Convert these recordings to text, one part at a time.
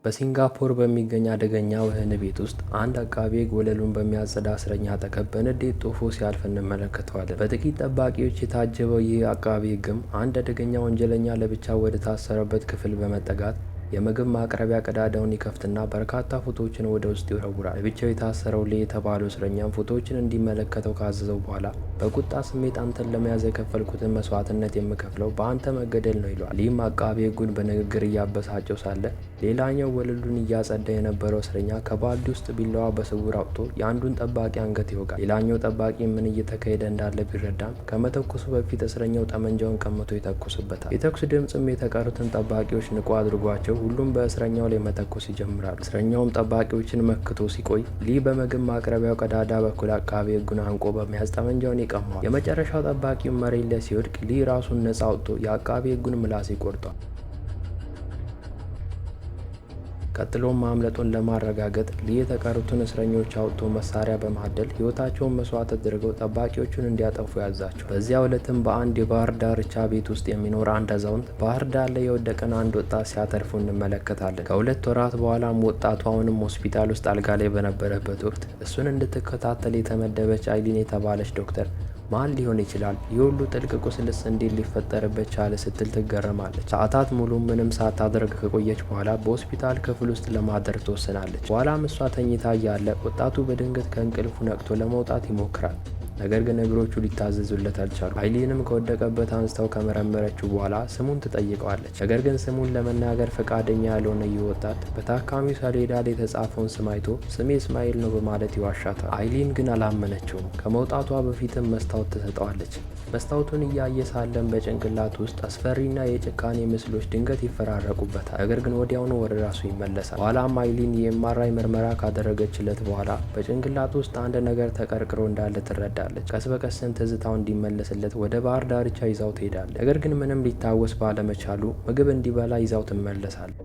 በሲንጋፖር በሚገኝ አደገኛ ወህኒ ቤት ውስጥ አንድ አቃቤ ሕግ ወለሉን በሚያጸዳ እስረኛ አጠገብ በንዴት ጦፎ ሲያልፍ እንመለከተዋለን። በጥቂት ጠባቂዎች የታጀበው ይህ አቃቤ ሕግም አንድ አደገኛ ወንጀለኛ ለብቻው ወደ ታሰረበት ክፍል በመጠጋት የምግብ ማቅረቢያ ቀዳዳውን ይከፍትና በርካታ ፎቶዎችን ወደ ውስጥ ይወረውራል። ለብቻው የታሰረው ሊ የተባለው እስረኛም ፎቶዎችን እንዲመለከተው ካዘዘው በኋላ በቁጣ ስሜት አንተን ለመያዝ የከፈልኩትን መስዋዕትነት የምከፍለው በአንተ መገደል ነው ይለዋል። ሊም አቃቤ ሕጉን በንግግር እያበሳጨው ሳለ ሌላኛው ወለሉን እያጸዳ የነበረው እስረኛ ከባልዲ ውስጥ ቢላዋ በስውር አውጥቶ የአንዱን ጠባቂ አንገት ይወጋል። ሌላኛው ጠባቂ ምን እየተካሄደ እንዳለ ቢረዳም ከመተኮሱ በፊት እስረኛው ጠመንጃውን ቀምቶ ይተኩስበታል። የተኩስ ድምፅም የተቀሩትን ጠባቂዎች ንቁ አድርጓቸው ሁሉም በእስረኛው ላይ መተኮስ ይጀምራሉ። እስረኛውም ጠባቂዎችን መክቶ ሲቆይ ሊ በምግብ ማቅረቢያው ቀዳዳ በኩል አቃቤ ሕጉን አንቆ በመያዝ ጠመንጃውን ይቀማዋል። የመጨረሻው ጠባቂው መሬት ላይ ሲወድቅ ሊ ራሱን ነጻ አውጥቶ የአቃቤ ሕጉን ምላስ ይቆርጧል። ቀጥሎም ማምለጡን ለማረጋገጥ ሊ የተቀሩትን እስረኞች አውጥቶ መሳሪያ በማደል ሕይወታቸውን መስዋዕት አድርገው ጠባቂዎቹን እንዲያጠፉ ያዛቸው። በዚያው ዕለትም በአንድ የባህር ዳርቻ ቤት ውስጥ የሚኖር አንድ አዛውንት ባህር ዳር ላይ የወደቀን አንድ ወጣት ሲያተርፉ እንመለከታለን። ከ2 ወራት በኋላም ወጣቱ አሁንም ሆስፒታል ውስጥ አልጋ ላይ በነበረበት ወቅት እሱን እንድትከታተል የተመደበች አይሊን የተባለች ዶክተር ማን ሊሆን ይችላል? ይህ ሁሉ ጥልቅ ቁስልስ እንዴት ሊፈጠርበት ቻለ ስትል ትገረማለች። ሰዓታት ሙሉ ምንም ሳታደርግ ከቆየች በኋላ በሆስፒታል ክፍል ውስጥ ለማደር ትወስናለች። በኋላም እሷ ተኝታ እያለ ወጣቱ በድንገት ከእንቅልፉ ነቅቶ ለመውጣት ይሞክራል። ነገር ግን እግሮቹ ሊታዘዙለት አልቻሉ። አይሊንም ከወደቀበት አንስተው ከመረመረችው በኋላ ስሙን ትጠይቀዋለች። ነገር ግን ስሙን ለመናገር ፈቃደኛ ያልሆነ ይህ ወጣት በታካሚው ሰሌዳ ላይ የተጻፈውን ስም አይቶ ስሜ እስማኤል ነው በማለት ይዋሻታል። አይሊን ግን አላመነችውም። ከመውጣቷ በፊትም መስታወት ትሰጠዋለች። መስታወቱን እያየ ሳለን በጭንቅላት ውስጥ አስፈሪና የጭካኔ ምስሎች ድንገት ይፈራረቁበታል። ነገር ግን ወዲያውኑ ወደ ራሱ ይመለሳል። በኋላም አይሊን የኤምአርአይ ምርመራ ካደረገችለት በኋላ በጭንቅላት ውስጥ አንድ ነገር ተቀርቅሮ እንዳለ ትረዳለች። ቀስ በቀስም ትዝታው እንዲመለስለት ወደ ባህር ዳርቻ ይዛው ትሄዳለች። ነገር ግን ምንም ሊታወስ ባለመቻሉ ምግብ እንዲበላ ይዛው ትመለሳለች።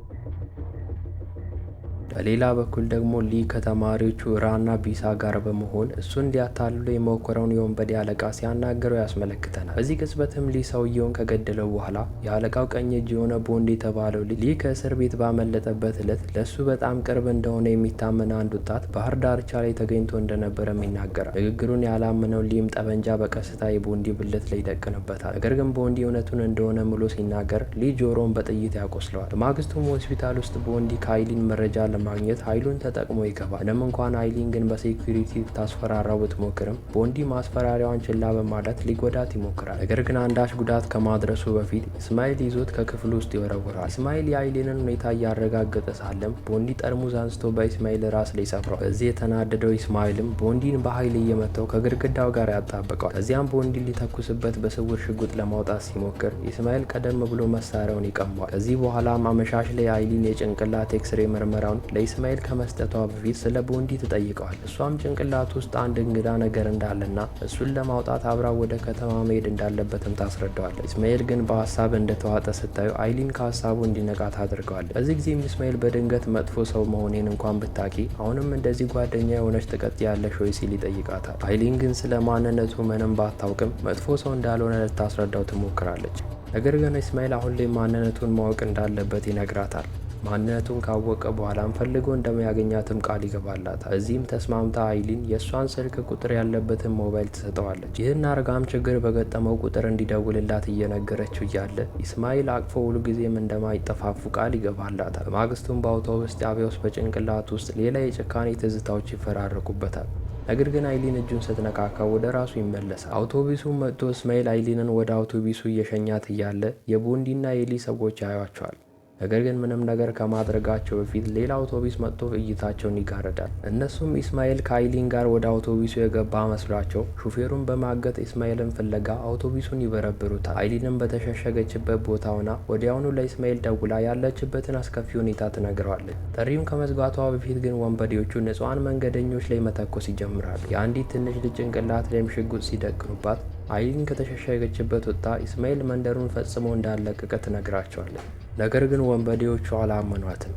በሌላ በኩል ደግሞ ሊ ከተማሪዎቹ ራና ቢሳ ጋር በመሆን እሱን እንዲያታልሉ የሞከረውን የወንበዴ አለቃ ሲያናገረው ያስመለክተናል። በዚህ ቅጽበትም ሊ ሰውየውን ከገደለው በኋላ የአለቃው ቀኝ እጅ የሆነ ቦንድ የተባለው ሊ ከእስር ቤት ባመለጠበት ዕለት ለእሱ በጣም ቅርብ እንደሆነ የሚታመን አንድ ወጣት ባህር ዳርቻ ላይ ተገኝቶ እንደነበረም ይናገራል። ንግግሩን ያላመነው ሊም ጠበንጃ በቀስታ የቦንዲ ብልት ላይ ይደቅንበታል። ነገር ግን ቦንዲ እውነቱን እንደሆነ ምሎ ሲናገር ሊ ጆሮውን በጥይት ያቆስለዋል። በማግስቱም ሆስፒታል ውስጥ ቦንዲ ከአይሊን መረጃ ማግኘት ኃይሉን ተጠቅሞ ይገባል። ምንም እንኳን አይሊን ግን በሴኩሪቲ ታስፈራራው ብትሞክርም ቦንዲ ማስፈራሪያዋን ችላ በማለት ሊጎዳት ይሞክራል። ነገር ግን አንዳች ጉዳት ከማድረሱ በፊት እስማኤል ይዞት ከክፍሉ ውስጥ ይወረውራል። እስማኤል የአይሊንን ሁኔታ እያረጋገጠ ሳለም ቦንዲ ጠርሙዝ አንስቶ በእስማኤል ራስ ላይ ሰፍሯል። በዚህ የተናደደው እስማኤልም ቦንዲን በኃይል እየመታው ከግድግዳው ጋር ያጣበቀዋል። ከዚያም ቦንዲ ሊተኩስበት በስውር ሽጉጥ ለማውጣት ሲሞክር እስማኤል ቀደም ብሎ መሳሪያውን ይቀማዋል። ከዚህ በኋላም አመሻሽ ላይ አይሊን የጭንቅላት ኤክስሬ ምርመራውን ለኢስማኤል ከመስጠቷ በፊት ስለ ቦንዲ ትጠይቀዋል። እሷም ጭንቅላት ውስጥ አንድ እንግዳ ነገር እንዳለና እሱን ለማውጣት አብራ ወደ ከተማ መሄድ እንዳለበትም ታስረዳዋለች። ኢስማኤል ግን በሀሳብ እንደተዋጠ ስታዩ አይሊን ከሀሳቡ እንዲነቃ ታደርገዋለች። በዚህ ጊዜም ኢስማኤል በድንገት መጥፎ ሰው መሆኔን እንኳን ብታቂ አሁንም እንደዚህ ጓደኛ የሆነች ትቀጥያለሽ ወይ ሲል ይጠይቃታል። አይሊን ግን ስለ ማንነቱ ምንም ባታውቅም መጥፎ ሰው እንዳልሆነ ልታስረዳው ትሞክራለች። ነገር ግን ኢስማኤል አሁን ላይ ማንነቱን ማወቅ እንዳለበት ይነግራታል። ማንነቱን ካወቀ በኋላም ፈልጎ እንደሚያገኛትም ቃል ይገባላታል። እዚህም ተስማምታ አይሊን የእሷን ስልክ ቁጥር ያለበትን ሞባይል ትሰጠዋለች። ይህን አርጋም ችግር በገጠመው ቁጥር እንዲደውልላት እየነገረችው እያለ ኢስማኤል አቅፎ ሁሉ ጊዜም እንደማይጠፋፉ ቃል ይገባላታል። በማግስቱም በአውቶቡስ ጣቢያ ውስጥ በጭንቅላት ውስጥ ሌላ የጭካኔ ትዝታዎች ይፈራረቁበታል። ነገር ግን አይሊን እጁን ስትነካካ ወደ ራሱ ይመለሳል። አውቶቡሱም መጥቶ እስማኤል አይሊንን ወደ አውቶቡሱ እየሸኛት እያለ የቦንዲና የሊ ሰዎች ያዩዋቸዋል። ነገር ግን ምንም ነገር ከማድረጋቸው በፊት ሌላ አውቶቡስ መጥቶ እይታቸውን ይጋርዳል። እነሱም ኢስማኤል ከአይሊን ጋር ወደ አውቶቡሱ የገባ መስሏቸው ሹፌሩን በማገት ኢስማኤልን ፍለጋ አውቶቡሱን ይበረብሩታል። አይሊንም በተሸሸገችበት ቦታ ሆና ወዲያውኑ ለኢስማኤል ደውላ ያለችበትን አስከፊ ሁኔታ ትነግረዋለች። ጥሪም ከመዝጋቷ በፊት ግን ወንበዴዎቹ ንጹሐን መንገደኞች ላይ መተኮስ ይጀምራሉ። የአንዲት ትንሽ ልጅ ጭንቅላት ላይም ሽጉጥ ሲደቅኑባት አይሊን ከተሸሸገችበት ወጥታ ኢስማኤል መንደሩን ፈጽሞ እንዳለቀቀ ትነግራቸዋለች። ነገር ግን ወንበዴዎቹ አላመኗትም።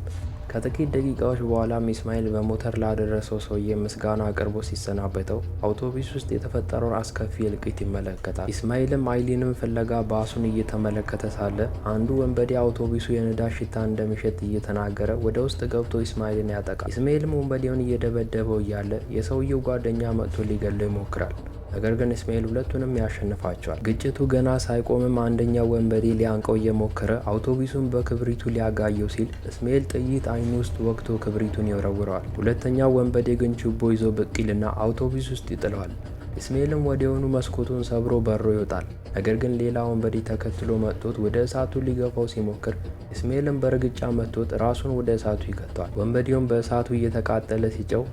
ከጥቂት ደቂቃዎች በኋላም ኢስማኤል በሞተር ላደረሰው ሰውዬ ምስጋና አቅርቦ ሲሰናበተው አውቶቡስ ውስጥ የተፈጠረውን አስከፊ እልቂት ይመለከታል። ኢስማኤልም አይሊንን ፍለጋ ባሱን እየተመለከተ ሳለ አንዱ ወንበዴ አውቶቡሱ የነዳጅ ሽታ እንደሚሸት እየተናገረ ወደ ውስጥ ገብቶ ኢስማኤልን ያጠቃል። ኢስማኤልም ወንበዴውን እየደበደበው እያለ የሰውየው ጓደኛ መጥቶ ሊገለው ይሞክራል። ነገር ግን ኢስማኤል ሁለቱንም ያሸንፋቸዋል። ግጭቱ ገና ሳይቆምም አንደኛው ወንበዴ ሊያንቀው እየሞከረ አውቶቡሱን በክብሪቱ ሊያጋየው ሲል ኢስማኤል ጥይት አይኑ ውስጥ ወግቶ ክብሪቱን ይወረውረዋል። ሁለተኛው ወንበዴ ግን ችቦ ይዞ ብቅ ይልና አውቶቡስ ውስጥ ይጥለዋል። ኢስማኤልም ወዲያውኑ መስኮቱን ሰብሮ በሮ ይወጣል። ነገር ግን ሌላ ወንበዴ ተከትሎ መጥቶት ወደ እሳቱ ሊገፋው ሲሞክር ኢስማኤልም በእርግጫ መጥቶት ራሱን ወደ እሳቱ ይከተዋል። ወንበዴውም በእሳቱ እየተቃጠለ ሲጨው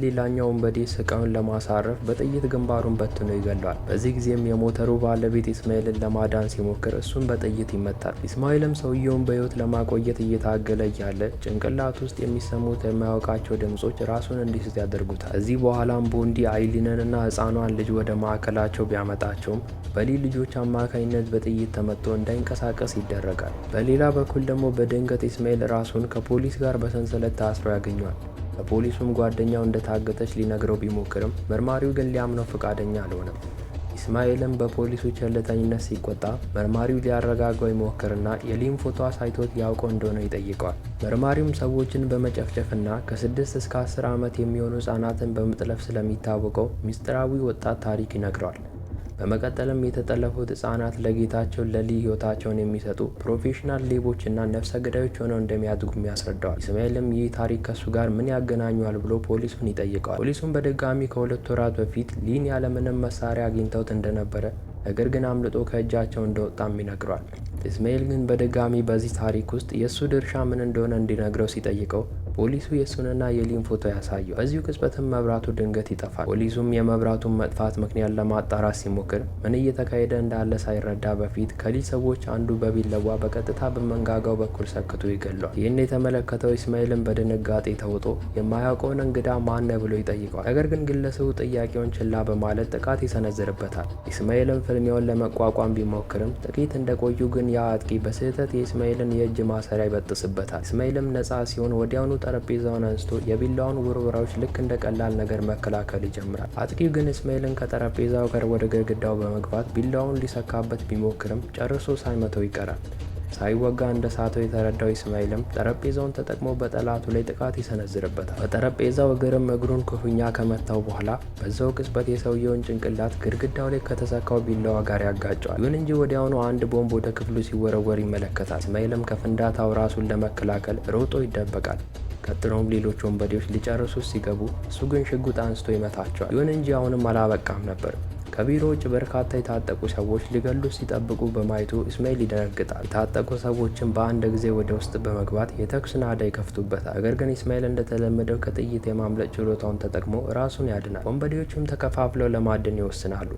ሌላኛው ወንበዴ ስቃዩን ለማሳረፍ በጥይት ግንባሩን በትኖ ይገለዋል። በዚህ ጊዜም የሞተሩ ባለቤት ኢስማኤልን ለማዳን ሲሞክር እሱም በጥይት ይመታል። ኢስማኤልም ሰውየውን በሕይወት ለማቆየት እየታገለ እያለ ጭንቅላት ውስጥ የሚሰሙት የማያውቃቸው ድምጾች ራሱን እንዲስት ያደርጉታል። ከዚህ በኋላም ቦንዲ አይሊንንና ሕፃኗን ልጅ ወደ ማዕከላቸው ቢያመጣቸውም በሊ ልጆች አማካኝነት በጥይት ተመቶ እንዳይንቀሳቀስ ይደረጋል። በሌላ በኩል ደግሞ በድንገት ኢስማኤል ራሱን ከፖሊስ ጋር በሰንሰለት ታስሮ ያገኘዋል። ለፖሊሱም ጓደኛው እንደታገተች ሊነግረው ቢሞክርም መርማሪው ግን ሊያምነው ፈቃደኛ አልሆነም። ኢስማኤልም በፖሊሱ ቸልተኝነት ሲቆጣ መርማሪው ሊያረጋጋው ይሞክርና የሊን ፎቶ አሳይቶት ያውቀው እንደሆነ ይጠይቀዋል። መርማሪውም ሰዎችን በመጨፍጨፍና ከ6 እስከ 10 ዓመት የሚሆኑ ሕፃናትን በመጥለፍ ስለሚታወቀው ሚስጥራዊ ወጣት ታሪክ ይነግረዋል። በመቀጠልም የተጠለፉት ሕፃናት ለጌታቸው ለሊ ሕይወታቸውን የሚሰጡ ፕሮፌሽናል ሌቦችና ነፍሰ ገዳዮች ሆነው እንደሚያድጉም ያስረዳዋል። ኢስማኤልም ይህ ታሪክ ከሱ ጋር ምን ያገናኘዋል ብሎ ፖሊሱን ይጠይቀዋል። ፖሊሱም በድጋሚ ከ2 ወራት በፊት ሊን ያለምንም መሳሪያ አግኝተውት እንደነበረ ነገር ግን አምልጦ ከእጃቸው እንደወጣም ይነግረዋል። ኢስማኤል ግን በድጋሚ በዚህ ታሪክ ውስጥ የእሱ ድርሻ ምን እንደሆነ እንዲነግረው ሲጠይቀው ፖሊሱ የእሱንና የሊን ፎቶ ያሳየው። በዚሁ ቅጽበትም መብራቱ ድንገት ይጠፋል። ፖሊሱም የመብራቱን መጥፋት ምክንያት ለማጣራት ሲሞክር ምን እየተካሄደ እንዳለ ሳይረዳ በፊት ከሊ ሰዎች አንዱ በቢላዋ በቀጥታ በመንጋጋው በኩል ሰክቶ ይገለዋል። ይህን የተመለከተው ኢስማኤልን በድንጋጤ ተውጦ የማያውቀውን እንግዳ ማን ብሎ ይጠይቀዋል። ነገር ግን ግለሰቡ ጥያቄውን ችላ በማለት ጥቃት ይሰነዝርበታል። ኢስማኤልም ፍልሚያውን ለመቋቋም ቢሞክርም ጥቂት እንደቆዩ ግን ያ አጥቂ በስህተት የኢስማኤልን የእጅ ማሰሪያ ይበጥስበታል። ኢስማኤልም ነጻ ሲሆን ወዲያውኑ ጠረጴዛውን አንስቶ የቢላውን ውርወራዎች ልክ እንደ ቀላል ነገር መከላከል ይጀምራል። አጥቂው ግን ኢስማኤልን ከጠረጴዛው ጋር ወደ ግድግዳው በመግባት ቢላውን ሊሰካበት ቢሞክርም ጨርሶ ሳይመተው ይቀራል። ሳይወጋ እንደ ሳተው የተረዳው ኢስማኤልም ጠረጴዛውን ተጠቅሞ በጠላቱ ላይ ጥቃት ይሰነዝርበታል። በጠረጴዛው እግርም እግሩን ክፉኛ ከመታው በኋላ በዛው ቅጽበት የሰውየውን ጭንቅላት ግድግዳው ላይ ከተሰካው ቢላዋ ጋር ያጋጨዋል። ይሁን እንጂ ወዲያውኑ አንድ ቦምብ ወደ ክፍሉ ሲወረወር ይመለከታል። ኢስማኤልም ከፍንዳታው ራሱን ለመከላከል ሮጦ ይደበቃል። ቀጥሎም ሌሎች ወንበዴዎች ሊጨርሱ ሲገቡ እሱ ግን ሽጉጥ አንስቶ ይመታቸዋል። ይሁን እንጂ አሁንም አላበቃም ነበር። ከቢሮ ውጭ በርካታ የታጠቁ ሰዎች ሊገሉ ሲጠብቁ በማየቱ ኢስማኤል ይደነግጣል። የታጠቁ ሰዎችን በአንድ ጊዜ ወደ ውስጥ በመግባት የተኩስ ናዳ ይከፍቱበታል። ነገር ግን ኢስማኤል እንደተለመደው ከጥይት የማምለጥ ችሎታውን ተጠቅሞ ራሱን ያድናል። ወንበዴዎቹም ተከፋፍለው ለማደን ይወስናሉ።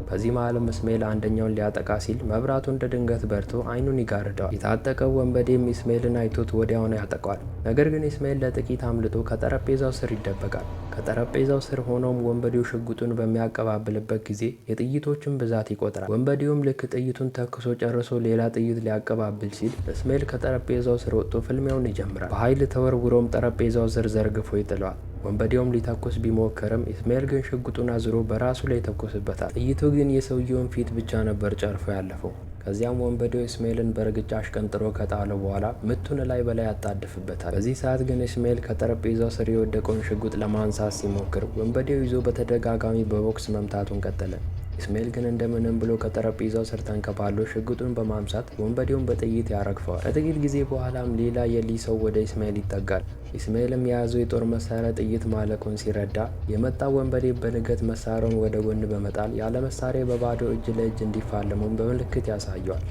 በዚህ መሀልም ኢስማኤል አንደኛውን ሊያጠቃ ሲል መብራቱ እንደ ድንገት በርቶ አይኑን ይጋርደዋል። የታጠቀው ወንበዴም ኢስማኤልን አይቶት ወዲያውኑ ያጠቃዋል። ነገር ግን ኢስማኤል ለጥቂት አምልጦ ከጠረጴዛው ስር ይደበቃል። ከጠረጴዛው ስር ሆኖም ወንበዴው ሽጉጡን በሚያቀባብልበት ጊዜ የጥይቶችን ብዛት ይቆጥራል። ወንበዴውም ልክ ጥይቱን ተክሶ ጨርሶ ሌላ ጥይት ሊያቀባብል ሲል ኢስማኤል ከጠረጴዛው ስር ወጥቶ ፍልሚያውን ይጀምራል። በኃይል ተወርውሮም ጠረጴዛው ስር ዘርግፎ ይጥለዋል። ወንበዴውም ሊተኩስ ቢሞክርም ኢስማኤል ግን ሽጉጡን አዝሮ በራሱ ላይ ይተኩስበታል። ጥይቱ ግን የሰውየውን ፊት ብቻ ነበር ጨርፎ ያለፈው። ከዚያም ወንበዴው ኢስማኤልን በእርግጫ አሽቀንጥሮ ከጣለው በኋላ ምቱን ላይ በላይ ያጣድፍበታል። በዚህ ሰዓት ግን ኢስማኤል ከጠረጴዛው ስር የወደቀውን ሽጉጥ ለማንሳት ሲሞክር ወንበዴው ይዞ በተደጋጋሚ በቦክስ መምታቱን ቀጠለ። ኢስማኤል ግን እንደምንም ብሎ ከጠረጴዛው ስር ተንከባሎ ሽጉጡን በማምሳት ወንበዴውን በጥይት ያረግፈዋል። ከጥቂት ጊዜ በኋላም ሌላ የሊ ሰው ወደ ኢስማኤል ይጠጋል። ኢስማኤልም የያዘው የጦር መሳሪያ ጥይት ማለቁን ሲረዳ የመጣው ወንበዴ በንገት መሳሪያውን ወደ ጎን በመጣል ያለ መሳሪያ በባዶ እጅ ለእጅ እንዲፋለሙን በምልክት ያሳየዋል።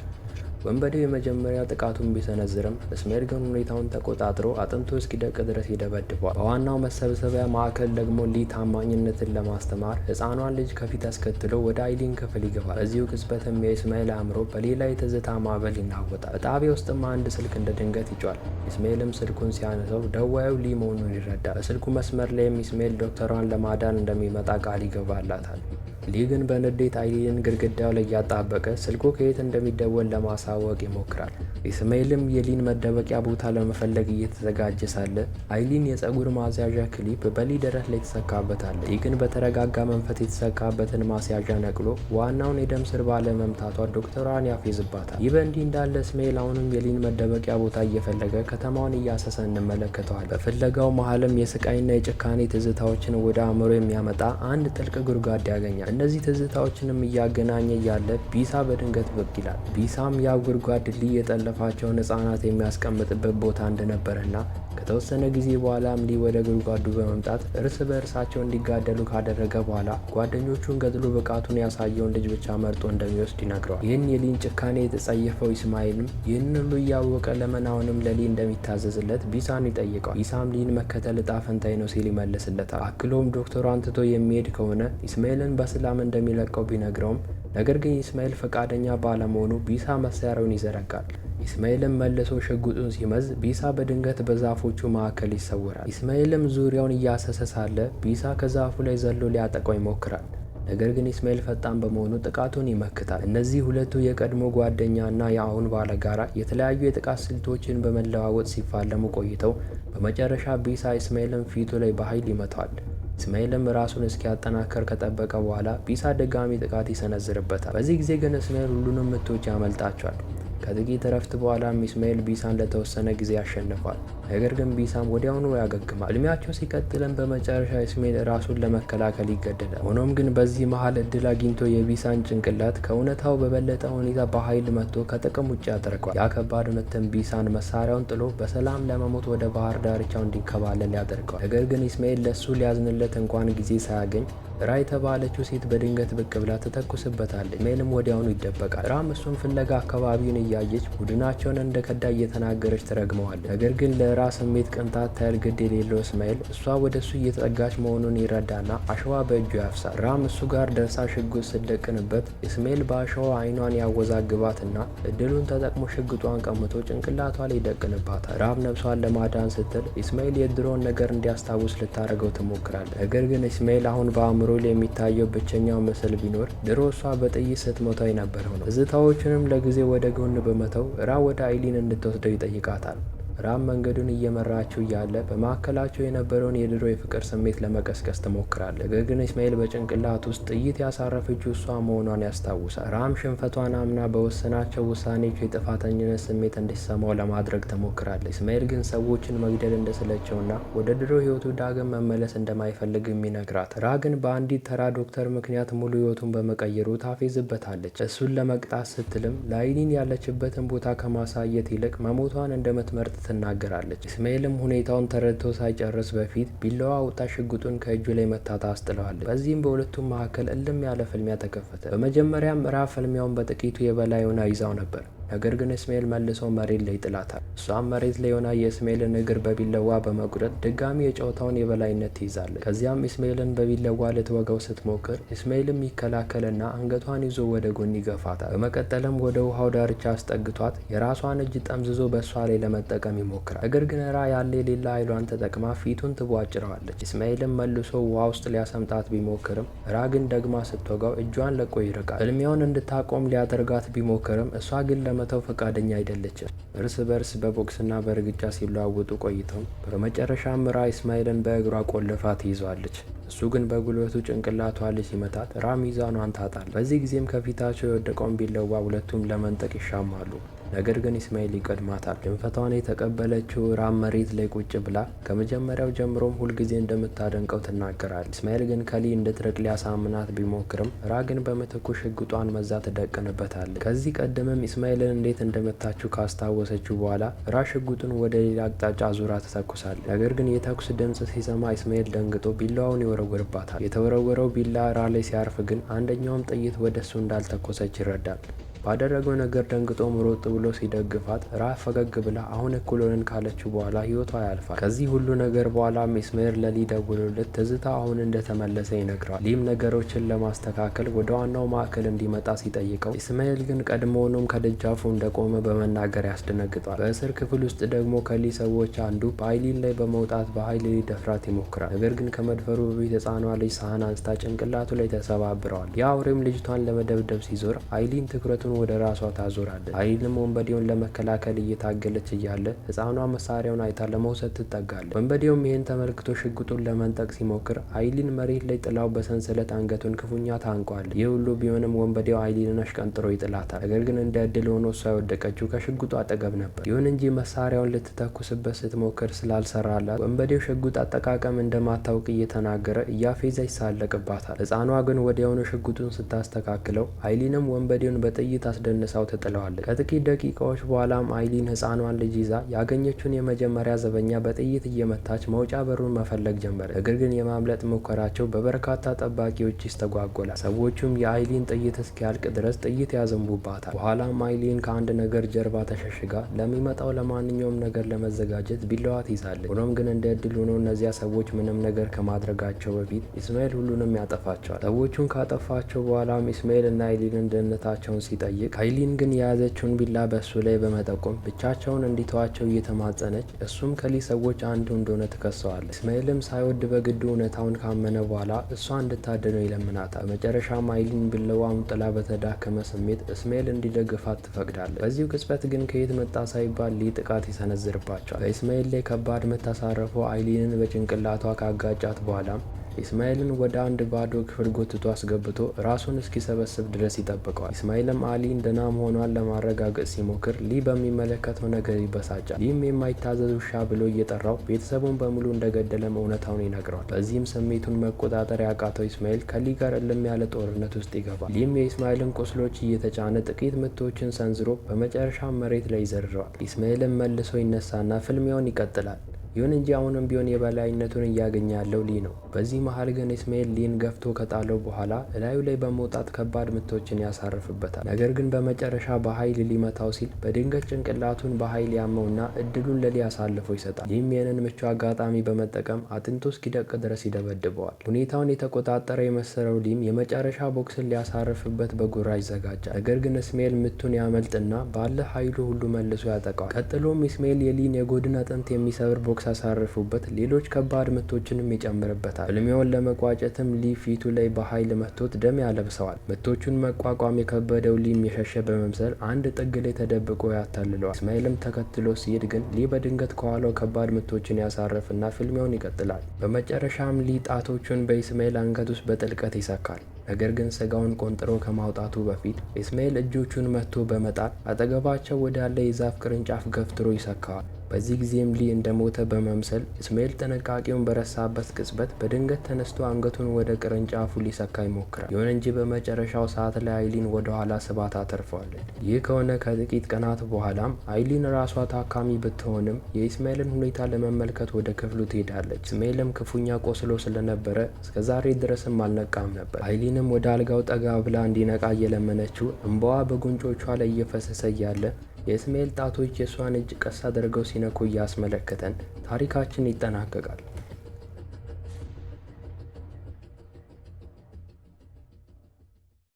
ወንበዴው የመጀመሪያ ጥቃቱን ቢሰነዝርም ኢስማኤል ግን ሁኔታውን ተቆጣጥሮ አጥንቱ እስኪደቅ ድረስ ይደበድቧል። በዋናው መሰብሰቢያ ማዕከል ደግሞ ሊ ታማኝነትን ለማስተማር ሕፃኗን ልጅ ከፊት አስከትሎ ወደ አይሊን ክፍል ይገባል። በዚሁ ቅጽበትም የኢስማኤል አእምሮ በሌላ የትዝታ ማዕበል ይናወጣል። በጣቢያ ውስጥም አንድ ስልክ እንደ ድንገት ይጮሃል። ኢስማኤልም ስልኩን ሲያነሳው ደዋዩ ሊ መሆኑን ይረዳል። በስልኩ መስመር ላይም ኢስማኤል ዶክተሯን ለማዳን እንደሚመጣ ቃል ይገባላታል። ሊ ግን በንዴት አይሊንን ግድግዳው ላይ እያጣበቀ ስልኩ ከየት እንደሚደወል ለማሳወቅ ይሞክራል። ኢስማኤልም የሊን መደበቂያ ቦታ ለመፈለግ እየተዘጋጀ ሳለ አይሊን የፀጉር ማስያዣ ክሊፕ በሊ ደረት ላይ ተሰካበታለች። ይህ ግን በተረጋጋ መንፈስ የተሰካበትን ማስያዣ ነቅሎ ዋናውን የደም ስር ባለመምታቷ ዶክተሯን ያፌዝባታል። ይህ በእንዲህ እንዳለ ኢስማኤል አሁንም የሊን መደበቂያ ቦታ እየፈለገ ከተማውን እያሰሰ እንመለከተዋል። በፍለጋው መሀልም የስቃይና የጭካኔ ትዝታዎችን ወደ አእምሮ የሚያመጣ አንድ ጥልቅ ጉድጓድ ያገኛል። እነዚህ ትዝታዎችንም እያገናኘ እያለ ቢሳ በድንገት ብቅ ይላል። ቢሳም ያ ጉድጓድ ሊ የጠለፋቸውን ህጻናት የሚያስቀምጥበት ቦታ እንደነበረና ከተወሰነ ጊዜ በኋላም ሊ ወደ ጉድጓዱ በመምጣት እርስ በእርሳቸው እንዲጋደሉ ካደረገ በኋላ ጓደኞቹን ገድሎ ብቃቱን ያሳየውን ልጅ ብቻ መርጦ እንደሚወስድ ይነግረዋል። ይህን የሊን ጭካኔ የተጸየፈው ኢስማኤልም ይህን ሁሉ እያወቀ ለምን አሁንም ለሊ እንደሚታዘዝለት ቢሳን ይጠይቀዋል። ቢሳም ሊን መከተል እጣ ፈንታዬ ነው ሲል ይመልስለታል። አክሎም ዶክተሯን ትቶ የሚሄድ ከሆነ ኢስማኤልን በሰላም እንደሚለቀው ቢነግረውም ነገር ግን ኢስማኤል ፈቃደኛ ባለመሆኑ ቢሳ መሳሪያውን ይዘረጋል። ኢስማኤልም መልሶ ሽጉጡን ሲመዝ ቢሳ በድንገት በዛፎቹ መካከል ይሰወራል። ኢስማኤልም ዙሪያውን እያሰሰ ሳለ ቢሳ ከዛፉ ላይ ዘሎ ሊያጠቃው ይሞክራል። ነገር ግን ኢስማኤል ፈጣን በመሆኑ ጥቃቱን ይመክታል። እነዚህ ሁለቱ የቀድሞ ጓደኛ እና የአሁን ባለጋራ የተለያዩ የጥቃት ስልቶችን በመለዋወጥ ሲፋለሙ ቆይተው በመጨረሻ ቢሳ ኢስማኤልን ፊቱ ላይ በኃይል ይመታዋል። ኢስማኤልም ራሱን እስኪያጠናከር ከጠበቀ በኋላ ቢሳ ድጋሚ ጥቃት ይሰነዝርበታል። በዚህ ጊዜ ግን ኢስማኤል ሁሉንም ምቶች ያመልጣቸዋል። ከጥቂት እረፍት በኋላም ኢስማኤል ቢሳን ለተወሰነ ጊዜ ያሸንፏል። ነገር ግን ቢሳም ወዲያውኑ ያገግማል። እድሜያቸው ሲቀጥልም በመጨረሻ ኢስማኤል ራሱን ለመከላከል ይገደዳል። ሆኖም ግን በዚህ መሀል እድል አግኝቶ የቢሳን ጭንቅላት ከእውነታው በበለጠ ሁኔታ በኃይል መጥቶ ከጥቅም ውጭ ያደርገዋል። ያ ከባድ ምትም ቢሳን መሳሪያውን ጥሎ በሰላም ለመሞት ወደ ባህር ዳርቻው እንዲንከባለል ያደርገዋል። ነገር ግን ኢስማኤል ለሱ ሊያዝንለት እንኳን ጊዜ ሳያገኝ ራ የተባለችው ሴት በድንገት ብቅ ብላ ትተኩስበታለች። ኢስማኤልም ወዲያውኑ ይደበቃል። ራም እሱን ፍለጋ አካባቢውን እያየች ቡድናቸውን እንደ ከዳ እየተናገረች ትረግመዋለች። ነገር ግን ለራ ስሜት ቅንጣት ታህል ግድ የሌለው ኢስማኤል እሷ ወደ እሱ እየተጠጋች መሆኑን ይረዳና አሸዋ በእጁ ያፍሳል። ራም እሱ ጋር ደርሳ ሽጉጥ ስደቅንበት ኢስማኤል በአሸዋ አይኗን ያወዛግባትና እድሉን ተጠቅሞ ሽጉጧን ቀምቶ ጭንቅላቷ ላይ ይደቅንባታል። ራም ነፍሷን ለማዳን ስትል ኢስማኤል የድሮውን ነገር እንዲያስታውስ ልታደርገው ትሞክራለች። ነገር ግን ኢስማኤል አሁን በአእምሮ ላይ የሚታየው ብቸኛው ምስል ቢኖር ድሮ እሷ በጥይት ስትሞታው የነበረው ነው። ትዝታዎቹንም ለጊዜ ወደ ጎን በመተው ራ ወደ አይሊን እንድትወስደው ይጠይቃታል። ራም መንገዱን እየመራችው እያለ በማዕከላቸው የነበረውን የድሮ የፍቅር ስሜት ለመቀስቀስ ትሞክራለች። ነገር ግን ኢስማኤል በጭንቅላት ውስጥ ጥይት ያሳረፈችው እሷ መሆኗን ያስታውሳል። ራም ሽንፈቷን አምና በወሰናቸው ውሳኔዎች የጥፋተኝነት ስሜት እንዲሰማው ለማድረግ ትሞክራለች። ኢስማኤል ግን ሰዎችን መግደል እንደሰለቸውና ወደ ድሮ ህይወቱ ዳግም መመለስ እንደማይፈልግም ይነግራታል። ራ ግን በአንዲት ተራ ዶክተር ምክንያት ሙሉ ህይወቱን በመቀየሩ ታፌዝበታለች። እሱን ለመቅጣት ስትልም ለአይሊን ያለችበትን ቦታ ከማሳየት ይልቅ መሞቷን እንደምትመርጥ ትናገራለች። ኢስማኤልም ሁኔታውን ተረድቶ ሳይጨርስ በፊት ቢላዋ አውጣ ሽጉጡን ከእጁ ላይ መታ ታስጥለዋለች። በዚህም በሁለቱም መካከል እልም ያለ ፍልሚያ ተከፈተ። በመጀመሪያም ራ ፍልሚያውን በጥቂቱ የበላይ ሆና ይዛው ነበር። ነገር ግን ኢስማኤል መልሶ መሬት ላይ ጥላታል። እሷም መሬት ላይ ሆና የኢስማኤልን እግር በቢላዋ በመቁረጥ ድጋሚ የጨዋታውን የበላይነት ትይዛለች። ከዚያም ኢስማኤልን በቢላዋ ልትወጋው ስትሞክር ኢስማኤልም ይከላከልና አንገቷን ይዞ ወደ ጎን ይገፋታል። በመቀጠልም ወደ ውሃው ዳርቻ አስጠግቷት የራሷን እጅ ጠምዝዞ በእሷ ላይ ለመጠቀም ይሞክራል። ነገር ግን ራ ያለ የሌላ ኃይሏን ተጠቅማ ፊቱን ትቧጭረዋለች። ኢስማኤልም መልሶ ውሃ ውስጥ ሊያሰምጣት ቢሞክርም ራ ግን ደግማ ስትወጋው እጇን ለቆ ይርቃል። ፍልሚያውን እንድታቆም ሊያደርጋት ቢሞክርም እሷ ግን ለመተው ፈቃደኛ አይደለችም። እርስ በርስ በቦክስና በእርግጫ ሲለዋወጡ ቆይተው በመጨረሻም ራ ኢስማኤልን በእግሯ ቆልፋ ትይዟለች። እሱ ግን በጉልበቱ ጭንቅላቷ ላይ ሲመታት ራ ሚዛኗን ታጣል። በዚህ ጊዜም ከፊታቸው የወደቀውን ቢላዋ ሁለቱም ለመንጠቅ ይሻማሉ። ነገር ግን ኢስማኤል ይቀድማታል። ሽንፈቷን የተቀበለችው ራም መሬት ላይ ቁጭ ብላ ከመጀመሪያው ጀምሮም ሁልጊዜ እንደምታደንቀው ትናገራለች። ኢስማኤል ግን ከሊ እንድትርቅ ሊያሳምናት ቢሞክርም ራ ግን በምትኩ ሽጉጧን መዛ ትደቅንበታለች። ከዚህ ቀደምም ኢስማኤልን እንዴት እንደመታችው ካስታወሰችው በኋላ ራ ሽጉጡን ወደ ሌላ አቅጣጫ ዙራ ትተኩሳለች። ነገር ግን የተኩስ ድምጽ ሲሰማ ኢስማኤል ደንግጦ ቢላዋውን ይወረውርባታል። የተወረወረው ቢላ ራ ላይ ሲያርፍ ግን አንደኛውም ጥይት ወደ እሱ እንዳልተኮሰች ይረዳል። ባደረገው ነገር ደንግጦ ሮጥ ብሎ ሲደግፋት ራ ፈገግ ብላ አሁን እኩል ሆነን ካለችው በኋላ ህይወቷ ያልፋል። ከዚህ ሁሉ ነገር በኋላ ኢስማኤል ለሊ ደውሎለት ትዝታ አሁን እንደተመለሰ ይነግረዋል። ሊም ነገሮችን ለማስተካከል ወደ ዋናው ማዕከል እንዲመጣ ሲጠይቀው ኢስማኤል ግን ቀድሞውኑም ከደጃፉ እንደቆመ በመናገር ያስደነግጧል። በእስር ክፍል ውስጥ ደግሞ ከሊ ሰዎች አንዱ በአይሊን ላይ በመውጣት በኃይል ሊደፍራት ይሞክራል። ነገር ግን ከመድፈሩ በፊት ህፃኗ ልጅ ሳህን አንስታ ጭንቅላቱ ላይ ተሰባብረዋል። የአውሬም ልጅቷን ለመደብደብ ሲዞር አይሊን ትኩረቱን ወደ ራሷ ታዞራለች። አይሊንም ወንበዴውን ለመከላከል እየታገለች እያለ ህፃኗ መሳሪያውን አይታ ለመውሰድ ትጠጋለች። ወንበዴውም ይህን ተመልክቶ ሽጉጡን ለመንጠቅ ሲሞክር አይሊን መሬት ላይ ጥላው በሰንሰለት አንገቱን ክፉኛ ታንቋል። ይህ ሁሉ ቢሆንም ወንበዴው አይሊንን አሽቀንጥሮ ይጥላታል። ነገር ግን እንደ እድል ሆኖ እሷ የወደቀችው ከሽጉጡ አጠገብ ነበር። ይሁን እንጂ መሳሪያውን ልትተኩስበት ስትሞክር ስላልሰራላት ወንበዴው ሽጉጥ አጠቃቀም እንደማታውቅ እየተናገረ እያፌዘ ይሳለቅባታል። ህፃኗ ግን ወዲያውኑ ሽጉጡን ስታስተካክለው አይሊንም ወንበዴውን በጥይት አስደንሳው ትጥለዋለች። ከጥቂት ደቂቃዎች በኋላም አይሊን ህፃኗን ልጅ ይዛ ያገኘችውን የመጀመሪያ ዘበኛ በጥይት እየመታች መውጫ በሩን መፈለግ ጀመረ። ነገር ግን የማምለጥ ሙከራቸው በበርካታ ጠባቂዎች ይስተጓጎላል። ሰዎቹም የአይሊን ጥይት እስኪያልቅ ድረስ ጥይት ያዘንቡባታል። በኋላም አይሊን ከአንድ ነገር ጀርባ ተሸሽጋ ለሚመጣው ለማንኛውም ነገር ለመዘጋጀት ቢላዋ ትይዛለች። ሆኖም ግን እንደ እድል ሆኖ እነዚያ ሰዎች ምንም ነገር ከማድረጋቸው በፊት ኢስማኤል ሁሉንም ያጠፋቸዋል። ሰዎቹን ካጠፋቸው በኋላም ኢስማኤል እና አይሊንን ደህንነታቸውን ሲጠይቅ አይሊን ግን የያዘችውን ቢላ በእሱ ላይ በመጠቆም ብቻቸውን እንዲተዋቸው እየተማጸነች እሱም ከሊ ሰዎች አንዱ እንደሆነ ትከሰዋለች። ኢስማኤልም ሳይወድ በግዱ እውነታውን ካመነ በኋላ እሷ እንድታድነው ይለምናታል። በመጨረሻም አይሊን ቢላዋውን ጥላ በተዳከመ ስሜት ኢስማኤል እንዲደግፋት ትፈቅዳለች። በዚሁ ቅጽበት ግን ከየት መጣ ሳይባል ሊ ጥቃት ይሰነዝርባቸዋል። በኢስማኤል ላይ ከባድ ምት አሳርፎ አይሊንን በጭንቅላቷ ካጋጫት በኋላም ኢስማኤልን ወደ አንድ ባዶ ክፍል ጎትቶ አስገብቶ ራሱን እስኪሰበስብ ድረስ ይጠብቀዋል። ኢስማኤልም አሊ ደህና መሆኗን ለማረጋገጥ ሲሞክር ሊ በሚመለከተው ነገር ይበሳጫል። ሊም የማይታዘዝ ውሻ ብሎ እየጠራው ቤተሰቡን በሙሉ እንደገደለም እውነታውን ይነግረዋል። በዚህም ስሜቱን መቆጣጠር ያቃተው ኢስማኤል ከሊ ጋር እልም ያለ ጦርነት ውስጥ ይገባል። ሊም የኢስማኤልን ቁስሎች እየተጫነ ጥቂት ምቶችን ሰንዝሮ በመጨረሻ መሬት ላይ ይዘርረዋል። ኢስማኤልም መልሶ ይነሳና ፍልሚያውን ይቀጥላል። ይሁን እንጂ አሁንም ቢሆን የበላይነቱን እያገኘ ያለው ሊ ነው። በዚህ መሀል ግን ኢስማኤል ሊን ገፍቶ ከጣለው በኋላ እላዩ ላይ በመውጣት ከባድ ምቶችን ያሳርፍበታል። ነገር ግን በመጨረሻ በኃይል ሊመታው ሲል በድንገት ጭንቅላቱን በኃይል ያመውና እድሉን ለሊ አሳልፎ ይሰጣል። ሊም ይህንን ምቹ አጋጣሚ በመጠቀም አጥንቱ እስኪደቅ ድረስ ይደበድበዋል። ሁኔታውን የተቆጣጠረ የመሰለው ሊም የመጨረሻ ቦክስን ሊያሳርፍበት በጉራ ይዘጋጃል። ነገር ግን ኢስማኤል ምቱን ያመልጥና ባለ ኃይሉ ሁሉ መልሶ ያጠቃዋል። ቀጥሎም ኢስማኤል የሊን የጎድን አጥንት የሚሰብር ቦክስ አሳርፉበት ሌሎች ከባድ ምቶችንም ይጨምርበታል። ፍልሚያውን ለመቋጨትም ሊ ፊቱ ላይ በኃይል መቶት ደም ያለብሰዋል። ምቶቹን መቋቋም የከበደው ሊም የሸሸ በመምሰል አንድ ጥግ ላይ ተደብቆ ያታልለዋል። ኢስማኤልም ተከትሎ ሲሄድ ግን ሊ በድንገት ከኋላው ከባድ ምቶችን ያሳርፍና ፍልሚያውን ይቀጥላል። በመጨረሻም ሊ ጣቶቹን በኢስማኤል አንገት ውስጥ በጥልቀት ይሰካል። ነገር ግን ስጋውን ቆንጥሮ ከማውጣቱ በፊት ኢስማኤል እጆቹን መቶ በመጣል አጠገባቸው ወዳለ የዛፍ ቅርንጫፍ ገፍትሮ ይሰካዋል። በዚህ ጊዜም ሊ እንደሞተ በመምሰል ኢስማኤል ጥንቃቄውን በረሳበት ቅጽበት በድንገት ተነስቶ አንገቱን ወደ ቅርንጫፉ ሊሰካ ይሞክራል። ይሁን እንጂ በመጨረሻው ሰዓት ላይ አይሊን ወደ ኋላ ስባት አተርፈዋለች። ይህ ከሆነ ከጥቂት ቀናት በኋላም አይሊን ራሷ ታካሚ ብትሆንም የኢስማኤልን ሁኔታ ለመመልከት ወደ ክፍሉ ትሄዳለች። ኢስማኤልም ክፉኛ ቆስሎ ስለነበረ እስከዛሬ ድረስም አልነቃም ነበር። አይሊንም ወደ አልጋው ጠጋ ብላ እንዲነቃ እየለመነችው እንባዋ በጉንጮቿ ላይ እየፈሰሰ እያለ የኢስማኤል ጣቶች የእሷን እጅ ቀስ አድርገው ሲነኩ እያስመለከተን ታሪካችን ይጠናቀቃል።